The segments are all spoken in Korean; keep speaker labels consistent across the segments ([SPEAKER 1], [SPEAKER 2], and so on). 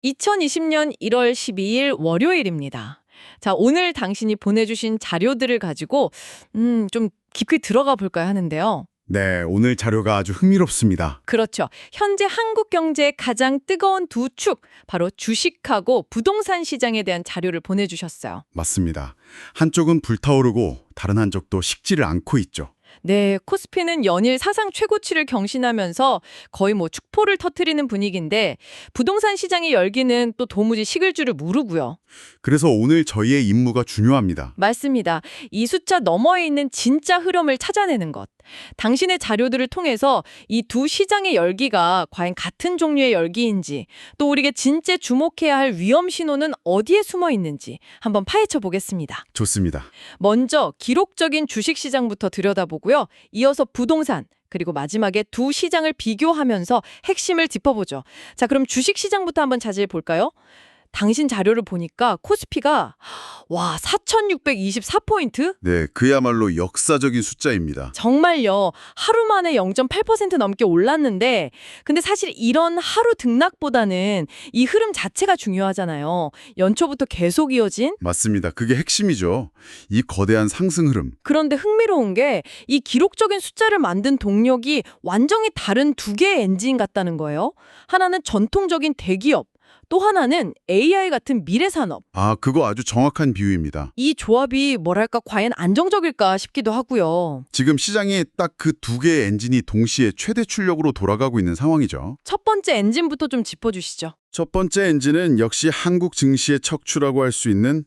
[SPEAKER 1] 2020년 1월 12일 월요일입니다. 자, 오늘 당신이 보내주신 자료들을 가지고 좀 깊이 들어가 볼까요 하는데요.
[SPEAKER 2] 네, 오늘 자료가 아주 흥미롭습니다.
[SPEAKER 1] 그렇죠. 현재 한국 경제의 가장 뜨거운 두 축, 바로 주식하고 부동산 시장에 대한 자료를 보내주셨어요.
[SPEAKER 2] 맞습니다. 한쪽은 불타오르고 다른 한쪽도 식지를 않고 있죠.
[SPEAKER 1] 네, 코스피는 연일 사상 최고치를 경신하면서 거의 축포를 터뜨리는 분위기인데 부동산 시장의 열기는 또 도무지 식을 줄을 모르고요.
[SPEAKER 2] 그래서 오늘 저희의 임무가 중요합니다.
[SPEAKER 1] 맞습니다. 이 숫자 너머에 있는 진짜 흐름을 찾아내는 것. 당신의 자료들을 통해서 이 두 시장의 열기가 과연 같은 종류의 열기인지, 또 우리가 진짜 주목해야 할 위험 신호는 어디에 숨어 있는지 한번 파헤쳐 보겠습니다.
[SPEAKER 2] 좋습니다.
[SPEAKER 1] 먼저 기록적인 주식 시장부터 들여다보고요. 이어서 부동산, 그리고 마지막에 두 시장을 비교하면서 핵심을 짚어보죠. 자, 그럼 주식 시장부터 한번 자세히 볼까요? 당신 자료를 보니까 코스피가 4,624포인트?
[SPEAKER 2] 네, 그야말로 역사적인 숫자입니다.
[SPEAKER 1] 정말요. 하루 만에 0.8% 넘게 올랐는데 근데 사실 이런 하루 등락보다는 이 흐름 자체가 중요하잖아요. 연초부터 계속 이어진?
[SPEAKER 2] 맞습니다. 그게 핵심이죠. 이 거대한 상승 흐름.
[SPEAKER 1] 그런데 흥미로운 게 이 기록적인 숫자를 만든 동력이 완전히 다른 두 개의 엔진 같다는 거예요. 하나는 전통적인 대기업, 또 하나는 AI 같은 미래산업.
[SPEAKER 2] 아, 그거 아주 정확한 비유입니다.
[SPEAKER 1] 이 조합이 뭐랄까 과연 안정적일까 싶기도 하고요.
[SPEAKER 2] 지금 시장이 딱 그 두 개의 엔진이 동시에 최대 출력으로 돌아가고 있는 상황이죠.
[SPEAKER 1] 첫 번째 엔진부터 좀 짚어주시죠.
[SPEAKER 2] 첫 번째 엔진은 역시 한국 증시의 척추라고 할 수 있는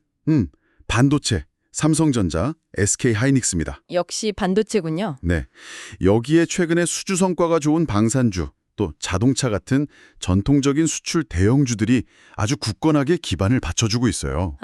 [SPEAKER 2] 반도체, 삼성전자, SK하이닉스입니다.
[SPEAKER 1] 역시 반도체군요.
[SPEAKER 2] 네, 여기에 최근에 수주 성과가 좋은 방산주, 또 자동차 같은 전통적인 수출 대형주들이 아주 굳건하게 기반을 받쳐주고 있어요.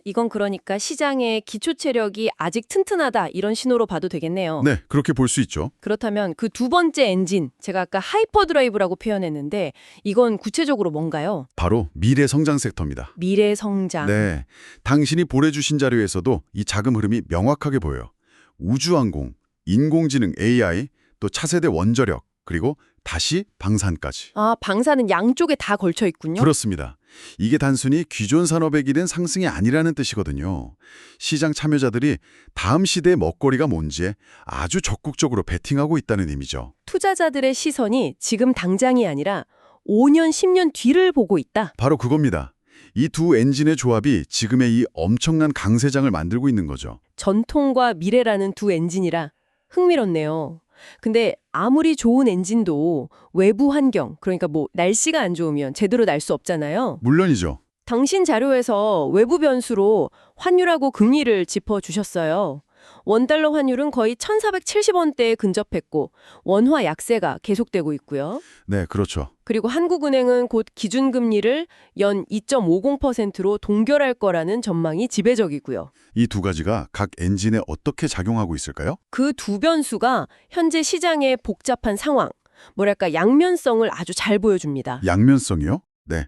[SPEAKER 1] 이건 그러니까 시장의 기초 체력이 아직 튼튼하다 이런 신호로 봐도 되겠네요.
[SPEAKER 2] 네, 그렇게 볼 수 있죠.
[SPEAKER 1] 그렇다면 그 두 번째 엔진, 제가 아까 하이퍼드라이브라고 표현했는데 이건 구체적으로 뭔가요?
[SPEAKER 2] 바로 미래 성장 섹터입니다.
[SPEAKER 1] 미래 성장.
[SPEAKER 2] 네, 당신이 보내주신 자료에서도 이 자금 흐름이 명확하게 보여요. 우주항공, 인공지능 AI, 또 차세대 원자력, 그리고 다시 방산까지.
[SPEAKER 1] 방사는 양쪽에 다 걸쳐 있군요.
[SPEAKER 2] 그렇습니다. 이게 단순히 기존 산업에 기댄 상승이 아니라는 뜻이거든요. 시장 참여자들이 다음 시대의 먹거리가 뭔지에 아주 적극적으로 베팅하고 있다는 의미죠.
[SPEAKER 1] 투자자들의 시선이 지금 당장이 아니라 5년, 10년 뒤를 보고 있다.
[SPEAKER 2] 바로 그겁니다. 이 두 엔진의 조합이 지금의 이 엄청난 강세장을 만들고 있는 거죠.
[SPEAKER 1] 전통과 미래라는 두 엔진이라 흥미롭네요. 근데 아무리 좋은 엔진도 외부 환경, 그러니까 날씨가 안 좋으면 제대로 날 수 없잖아요.
[SPEAKER 2] 물론이죠.
[SPEAKER 1] 당신 자료에서 외부 변수로 환율하고 금리를 짚어주셨어요. 원달러 환율은 거의 1,470원대에 근접했고 원화 약세가 계속되고 있고요.
[SPEAKER 2] 네, 그렇죠.
[SPEAKER 1] 그리고 한국은행은 곧 기준금리를 연 2.50%로 동결할 거라는 전망이 지배적이고요.
[SPEAKER 2] 이 두 가지가 각 엔진에 어떻게 작용하고 있을까요?
[SPEAKER 1] 그 두 변수가 현재 시장의 복잡한 상황, 뭐랄까 양면성을 아주 잘 보여줍니다.
[SPEAKER 2] 양면성이요? 네.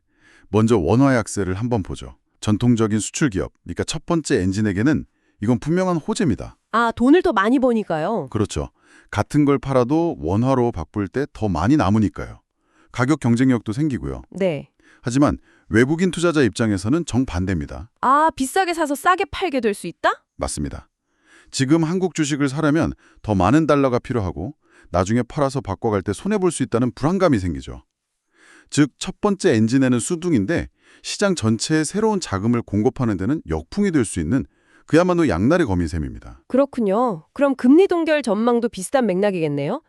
[SPEAKER 2] 먼저 원화 약세를 한번 보죠. 전통적인 수출 기업, 그러니까 첫 번째 엔진에게는 이건 분명한 호재입니다.
[SPEAKER 1] 돈을 더 많이 버니까요.
[SPEAKER 2] 그렇죠. 같은 걸 팔아도 원화로 바꿀 때 더 많이 남으니까요. 가격 경쟁력도 생기고요.
[SPEAKER 1] 네.
[SPEAKER 2] 하지만 외국인 투자자 입장에서는 정반대입니다.
[SPEAKER 1] 비싸게 사서 싸게 팔게 될 수 있다?
[SPEAKER 2] 맞습니다. 지금 한국 주식을 사려면 더 많은 달러가 필요하고 나중에 팔아서 바꿔갈 때 손해볼 수 있다는 불안감이 생기죠. 즉, 첫 번째 엔진에는 수둥인데 시장 전체에 새로운 자금을 공급하는 데는 역풍이 될 수 있는 그야말로 양날의 검인 셈입니다.
[SPEAKER 1] 그렇군요. 그럼 금리 동결 전망도 비슷한 맥락이겠네요.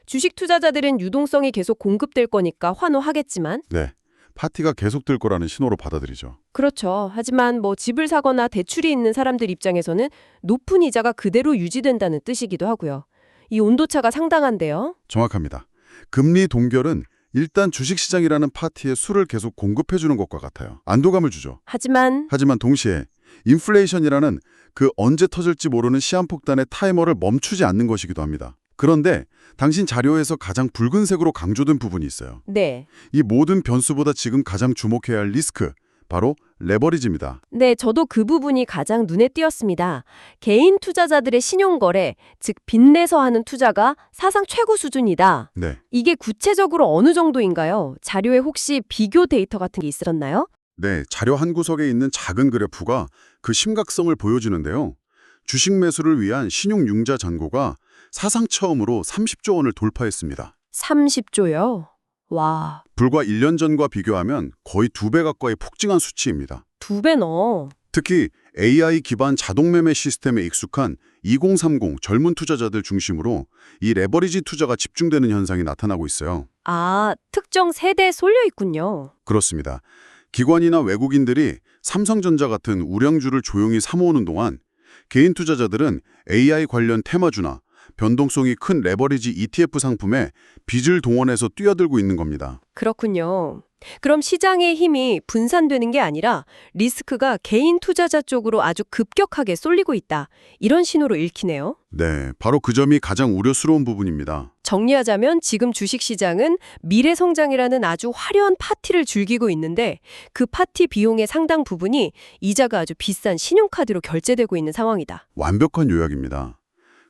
[SPEAKER 1] 주식 투자자들은 유동성이 계속 공급될 거니까 환호하겠지만
[SPEAKER 2] 네, 파티가 계속될 거라는 신호로 받아들이죠.
[SPEAKER 1] 그렇죠. 하지만 집을 사거나 대출이 있는 사람들 입장에서는 높은 이자가 그대로 유지된다는 뜻이기도 하고요. 이 온도차가 상당한데요.
[SPEAKER 2] 정확합니다. 금리 동결은 일단 주식시장이라는 파티에 술을 계속 공급해주는 것과 같아요. 안도감을 주죠.
[SPEAKER 1] 하지만
[SPEAKER 2] 동시에 인플레이션이라는 그 언제 터질지 모르는 시한폭탄의 타이머를 멈추지 않는 것이기도 합니다. 그런데 당신 자료에서 가장 붉은색으로 강조된 부분이 있어요.
[SPEAKER 1] 네.
[SPEAKER 2] 이 모든 변수보다 지금 가장 주목해야 할 리스크, 바로 레버리지입니다.
[SPEAKER 3] 네, 저도 그 부분이 가장 눈에 띄었습니다. 개인 투자자들의 신용거래, 즉 빚내서 하는 투자가 사상 최고 수준이다.
[SPEAKER 2] 네.
[SPEAKER 3] 이게 구체적으로 어느 정도인가요? 자료에 혹시 비교 데이터 같은 게 있었나요?
[SPEAKER 2] 네, 자료 한 구석에 있는 작은 그래프가 그 심각성을 보여주는데요. 주식 매수를 위한 신용융자 잔고가 사상 처음으로 30조 원을 돌파했습니다.
[SPEAKER 3] 30조요? 와,
[SPEAKER 2] 불과 1년 전과 비교하면 거의 2배 가까이 폭증한 수치입니다.
[SPEAKER 3] 2배 넣어.
[SPEAKER 2] 특히 AI 기반 자동 매매 시스템에 익숙한 2030 젊은 투자자들 중심으로 이 레버리지 투자가 집중되는 현상이 나타나고 있어요.
[SPEAKER 3] 아, 특정 세대에 쏠려 있군요.
[SPEAKER 2] 그렇습니다. 기관이나 외국인들이 삼성전자 같은 우량주를 조용히 사모으는 동안 개인 투자자들은 AI 관련 테마주나 변동성이 큰 레버리지 ETF 상품에 빚을 동원해서 뛰어들고 있는 겁니다.
[SPEAKER 3] 그렇군요. 그럼 시장의 힘이 분산되는 게 아니라 리스크가 개인 투자자 쪽으로 아주 급격하게 쏠리고 있다. 이런 신호로 읽히네요.
[SPEAKER 2] 네, 바로 그 점이 가장 우려스러운 부분입니다.
[SPEAKER 3] 정리하자면 지금 주식시장은 미래 성장이라는 아주 화려한 파티를 즐기고 있는데 그 파티 비용의 상당 부분이 이자가 아주 비싼 신용카드로 결제되고 있는 상황이다.
[SPEAKER 2] 완벽한 요약입니다.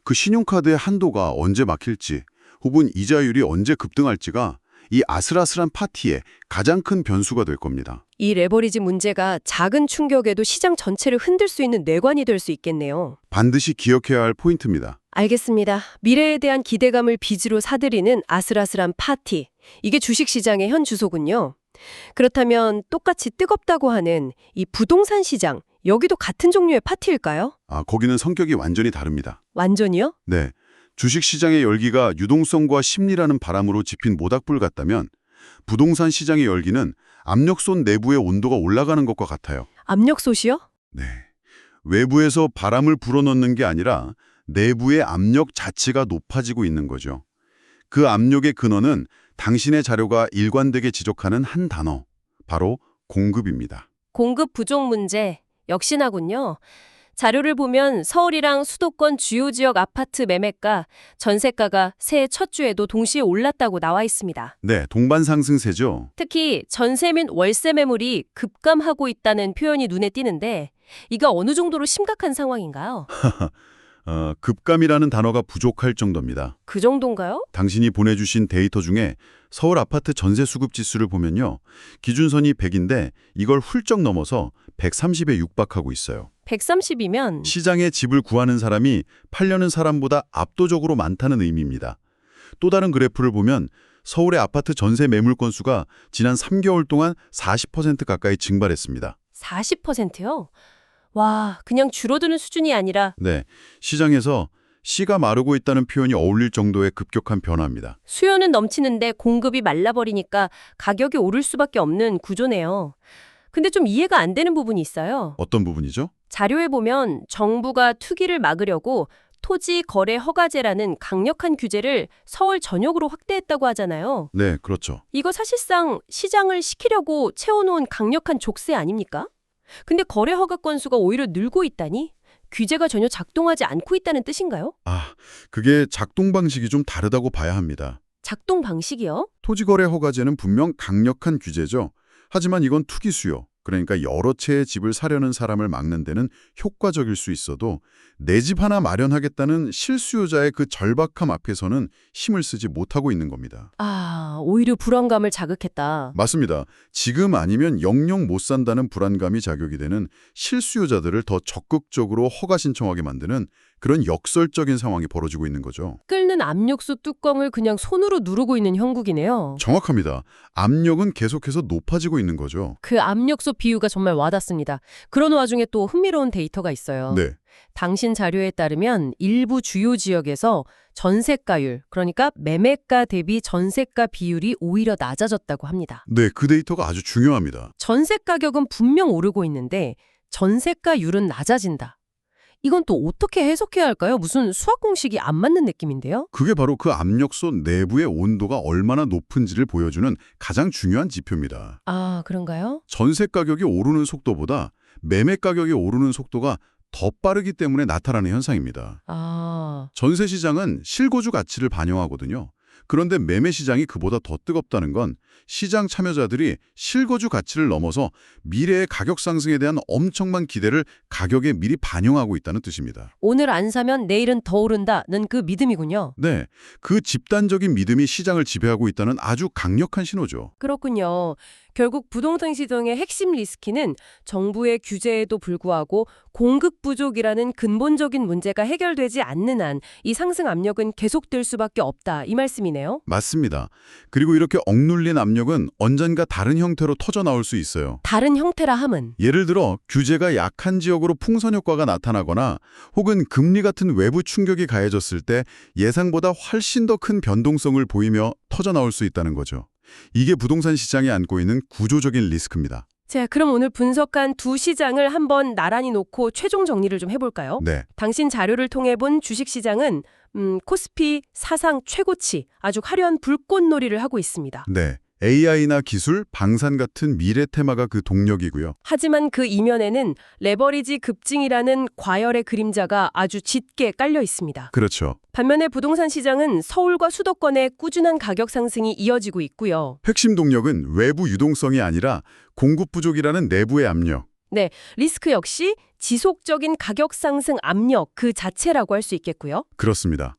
[SPEAKER 2] 그 신용카드의 한도가 언제 막힐지 혹은 이자율이 언제 급등할지가 이 아슬아슬한 파티의 가장 큰 변수가 될 겁니다.
[SPEAKER 3] 이 레버리지 문제가 작은 충격에도 시장 전체를 흔들 수 있는 뇌관이 될 수 있겠네요.
[SPEAKER 2] 반드시 기억해야 할 포인트입니다.
[SPEAKER 3] 알겠습니다. 미래에 대한 기대감을 빚으로 사들이는 아슬아슬한 파티. 이게 주식시장의 현 주소군요. 그렇다면 똑같이 뜨겁다고 하는 이 부동산 시장, 여기도 같은 종류의 파티일까요?
[SPEAKER 2] 거기는 성격이 완전히 다릅니다.
[SPEAKER 3] 완전히요?
[SPEAKER 2] 네, 주식시장의 열기가 유동성과 심리라는 바람으로 지핀 모닥불 같다면 부동산 시장의 열기는 압력솥 내부의 온도가 올라가는 것과 같아요.
[SPEAKER 3] 압력솥이요?
[SPEAKER 2] 네, 외부에서 바람을 불어넣는 게 아니라 내부의 압력 자체가 높아지고 있는 거죠. 그 압력의 근원은 당신의 자료가 일관되게 지적하는 한 단어, 바로 공급입니다.
[SPEAKER 3] 공급 부족 문제, 역시나군요. 자료를 보면 서울이랑 수도권 주요 지역 아파트 매매가, 전세가가 새해 첫 주에도 동시에 올랐다고 나와 있습니다.
[SPEAKER 2] 네, 동반 상승세죠.
[SPEAKER 3] 특히 전세 및 월세 매물이 급감하고 있다는 표현이 눈에 띄는데 이거 어느 정도로 심각한 상황인가요?
[SPEAKER 2] 급감이라는 단어가 부족할 정도입니다.
[SPEAKER 3] 그 정도인가요?
[SPEAKER 2] 당신이 보내주신 데이터 중에 서울 아파트 전세 수급 지수를 보면요. 기준선이 100인데 이걸 훌쩍 넘어서 130에 육박하고 있어요.
[SPEAKER 3] 130이면
[SPEAKER 2] 시장에 집을 구하는 사람이 팔려는 사람보다 압도적으로 많다는 의미입니다. 또 다른 그래프를 보면 서울의 아파트 전세 매물 건수가 지난 3개월 동안 40% 가까이 증발했습니다.
[SPEAKER 3] 40%요? 와, 그냥 줄어드는 수준이 아니라
[SPEAKER 2] 네, 시장에서 씨가 마르고 있다는 표현이 어울릴 정도의 급격한 변화입니다.
[SPEAKER 3] 수요는 넘치는데 공급이 말라버리니까 가격이 오를 수밖에 없는 구조네요. 근데 좀 이해가 안 되는 부분이 있어요.
[SPEAKER 2] 어떤 부분이죠?
[SPEAKER 3] 자료에 보면 정부가 투기를 막으려고 토지 거래 허가제라는 강력한 규제를 서울 전역으로 확대했다고 하잖아요.
[SPEAKER 2] 네, 그렇죠.
[SPEAKER 3] 이거 사실상 시장을 식히려고 채워놓은 강력한 족쇄 아닙니까? 근데 거래 허가 건수가 오히려 늘고 있다니? 규제가 전혀 작동하지 않고 있다는 뜻인가요?
[SPEAKER 2] 그게 작동 방식이 좀 다르다고 봐야 합니다.
[SPEAKER 3] 작동 방식이요?
[SPEAKER 2] 토지거래 허가제는 분명 강력한 규제죠. 하지만 이건 투기 수요. 그러니까 여러 채의 집을 사려는 사람을 막는 데는 효과적일 수 있어도 내 집 하나 마련하겠다는 실수요자의 그 절박함 앞에서는 힘을 쓰지 못하고 있는 겁니다.
[SPEAKER 3] 오히려 불안감을 자극했다.
[SPEAKER 2] 맞습니다. 지금 아니면 영영 못 산다는 불안감이 자극이 되는 실수요자들을 더 적극적으로 허가 신청하게 만드는 그런 역설적인 상황이 벌어지고 있는 거죠.
[SPEAKER 3] 끓는 압력수 뚜껑을 그냥 손으로 누르고 있는 형국이네요.
[SPEAKER 2] 정확합니다. 압력은 계속해서 높아지고 있는 거죠.
[SPEAKER 3] 그 압력수 비유가 정말 와닿습니다. 그런 와중에 또 흥미로운 데이터가 있어요.
[SPEAKER 2] 네.
[SPEAKER 3] 당신 자료에 따르면 일부 주요 지역에서 전세가율, 그러니까 매매가 대비 전세가 비율이 오히려 낮아졌다고 합니다.
[SPEAKER 2] 네, 그 데이터가 아주 중요합니다.
[SPEAKER 3] 전세 가격은 분명 오르고 있는데 전세가율은 낮아진다. 이건 또 어떻게 해석해야 할까요? 무슨 수학 공식이 안 맞는 느낌인데요?
[SPEAKER 2] 그게 바로 그 압력솥 내부의 온도가 얼마나 높은지를 보여주는 가장 중요한 지표입니다.
[SPEAKER 3] 그런가요?
[SPEAKER 2] 전세 가격이 오르는 속도보다 매매 가격이 오르는 속도가 더 빠르기 때문에 나타나는 현상입니다. 전세 시장은 실거주 가치를 반영하거든요. 그런데 매매 시장이 그보다 더 뜨겁다는 건 시장 참여자들이 실거주 가치를 넘어서 미래의 가격 상승에 대한 엄청난 기대를 가격에 미리 반영하고 있다는 뜻입니다.
[SPEAKER 3] 오늘 안 사면 내일은 더 오른다는 그 믿음이군요.
[SPEAKER 2] 네, 그 집단적인 믿음이 시장을 지배하고 있다는 아주 강력한 신호죠.
[SPEAKER 3] 그렇군요. 결국 부동산 시장의 핵심 리스크는 정부의 규제에도 불구하고 공급 부족이라는 근본적인 문제가 해결되지 않는 한 이 상승 압력은 계속될 수밖에 없다, 이 말씀이네요.
[SPEAKER 2] 맞습니다. 그리고 이렇게 억눌린 압력은 언젠가 다른 형태로 터져나올 수 있어요.
[SPEAKER 3] 다른 형태라 함은
[SPEAKER 2] 예를 들어 규제가 약한 지역으로 풍선 효과가 나타나거나 혹은 금리 같은 외부 충격이 가해졌을 때 예상보다 훨씬 더 큰 변동성을 보이며 터져나올 수 있다는 거죠. 이게 부동산 시장에 안고 있는 구조적인 리스크입니다.
[SPEAKER 3] 자, 그럼 오늘 분석한 두 시장을 한번 나란히 놓고 최종 정리를 좀 해볼까요?
[SPEAKER 2] 네,
[SPEAKER 3] 당신 자료를 통해 본 주식시장은 코스피 사상 최고치, 아주 화려한 불꽃놀이를 하고 있습니다.
[SPEAKER 2] 네. AI나 기술, 방산 같은 미래 테마가 그 동력이고요.
[SPEAKER 3] 하지만 그 이면에는 레버리지 급증이라는 과열의 그림자가 아주 짙게 깔려 있습니다.
[SPEAKER 2] 그렇죠.
[SPEAKER 3] 반면에 부동산 시장은 서울과 수도권의 꾸준한 가격 상승이 이어지고 있고요.
[SPEAKER 2] 핵심 동력은 외부 유동성이 아니라 공급 부족이라는 내부의 압력.
[SPEAKER 3] 네, 리스크 역시 지속적인 가격 상승 압력 그 자체라고 할 수 있겠고요.
[SPEAKER 2] 그렇습니다.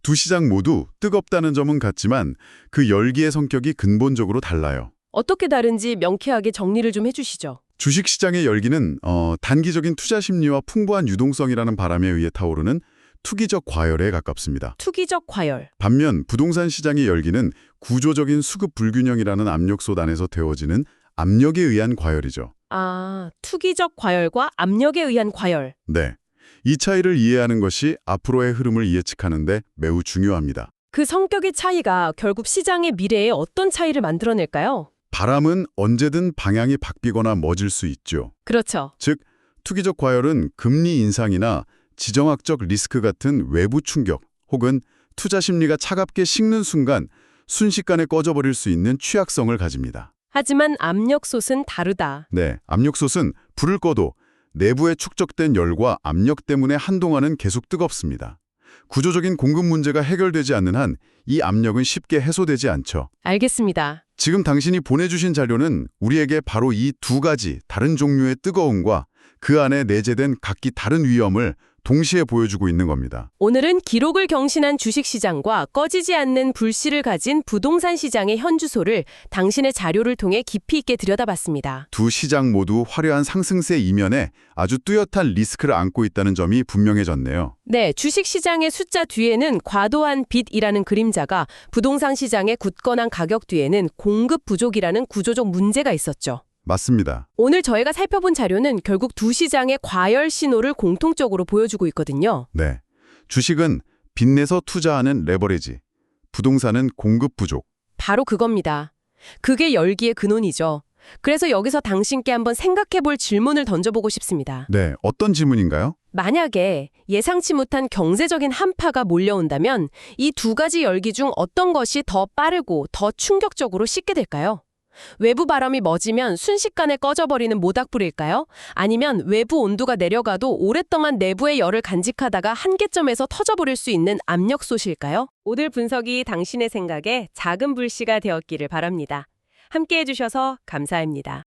[SPEAKER 2] 두 시장 모두 뜨겁다는 점은 같지만 그 열기의 성격이 근본적으로 달라요.
[SPEAKER 3] 어떻게 다른지 명쾌하게 정리를 좀 해주시죠.
[SPEAKER 2] 주식시장의 열기는 단기적인 투자 심리와 풍부한 유동성이라는 바람에 의해 타오르는 투기적 과열에 가깝습니다.
[SPEAKER 3] 투기적 과열.
[SPEAKER 2] 반면 부동산 시장의 열기는 구조적인 수급 불균형이라는 압력솥 안에서 데워지는 압력에 의한 과열이죠.
[SPEAKER 3] 아, 투기적 과열과 압력에 의한 과열.
[SPEAKER 2] 네. 이 차이를 이해하는 것이 앞으로의 흐름을 예측하는 데 매우 중요합니다.
[SPEAKER 3] 그 성격의 차이가 결국 시장의 미래에 어떤 차이를 만들어낼까요?
[SPEAKER 2] 바람은 언제든 방향이 바뀌거나 멎을 수 있죠.
[SPEAKER 3] 그렇죠.
[SPEAKER 2] 즉, 투기적 과열은 금리 인상이나 지정학적 리스크 같은 외부 충격 혹은 투자 심리가 차갑게 식는 순간 순식간에 꺼져버릴 수 있는 취약성을 가집니다.
[SPEAKER 3] 하지만 압력솥은 다르다.
[SPEAKER 2] 네, 압력솥은 불을 꺼도 내부에 축적된 열과 압력 때문에 한동안은 계속 뜨겁습니다. 구조적인 공급 문제가 해결되지 않는 한 이 압력은 쉽게 해소되지 않죠.
[SPEAKER 3] 알겠습니다.
[SPEAKER 2] 지금 당신이 보내주신 자료는 우리에게 바로 이 두 가지 다른 종류의 뜨거움과 그 안에 내재된 각기 다른 위험을 동시에 보여주고 있는 겁니다.
[SPEAKER 3] 오늘은 기록을 경신한 주식시장과 꺼지지 않는 불씨를 가진 부동산 시장의 현주소를 당신의 자료를 통해 깊이 있게 들여다봤습니다.
[SPEAKER 2] 두 시장 모두 화려한 상승세 이면에 아주 뚜렷한 리스크를 안고 있다는 점이 분명해졌네요.
[SPEAKER 3] 네, 주식시장의 숫자 뒤에는 과도한 빚이라는 그림자가, 부동산 시장의 굳건한 가격 뒤에는 공급 부족이라는 구조적 문제가 있었죠.
[SPEAKER 2] 맞습니다.
[SPEAKER 3] 오늘 저희가 살펴본 자료는 결국 두 시장의 과열 신호를 공통적으로 보여주고 있거든요.
[SPEAKER 2] 네. 주식은 빚내서 투자하는 레버리지, 부동산은 공급 부족.
[SPEAKER 3] 바로 그겁니다. 그게 열기의 근원이죠. 그래서 여기서 당신께 한번 생각해볼 질문을 던져보고 싶습니다.
[SPEAKER 2] 네, 어떤 질문인가요?
[SPEAKER 3] 만약에 예상치 못한 경제적인 한파가 몰려온다면 이 두 가지 열기 중 어떤 것이 더 빠르고 더 충격적으로 식게 될까요? 외부 바람이 멎으면 순식간에 꺼져버리는 모닥불일까요? 아니면 외부 온도가 내려가도 오랫동안 내부의 열을 간직하다가 한계점에서 터져버릴 수 있는 압력솥일까요? 오늘 분석이 당신의 생각에 작은 불씨가 되었기를 바랍니다. 함께해 주셔서 감사합니다.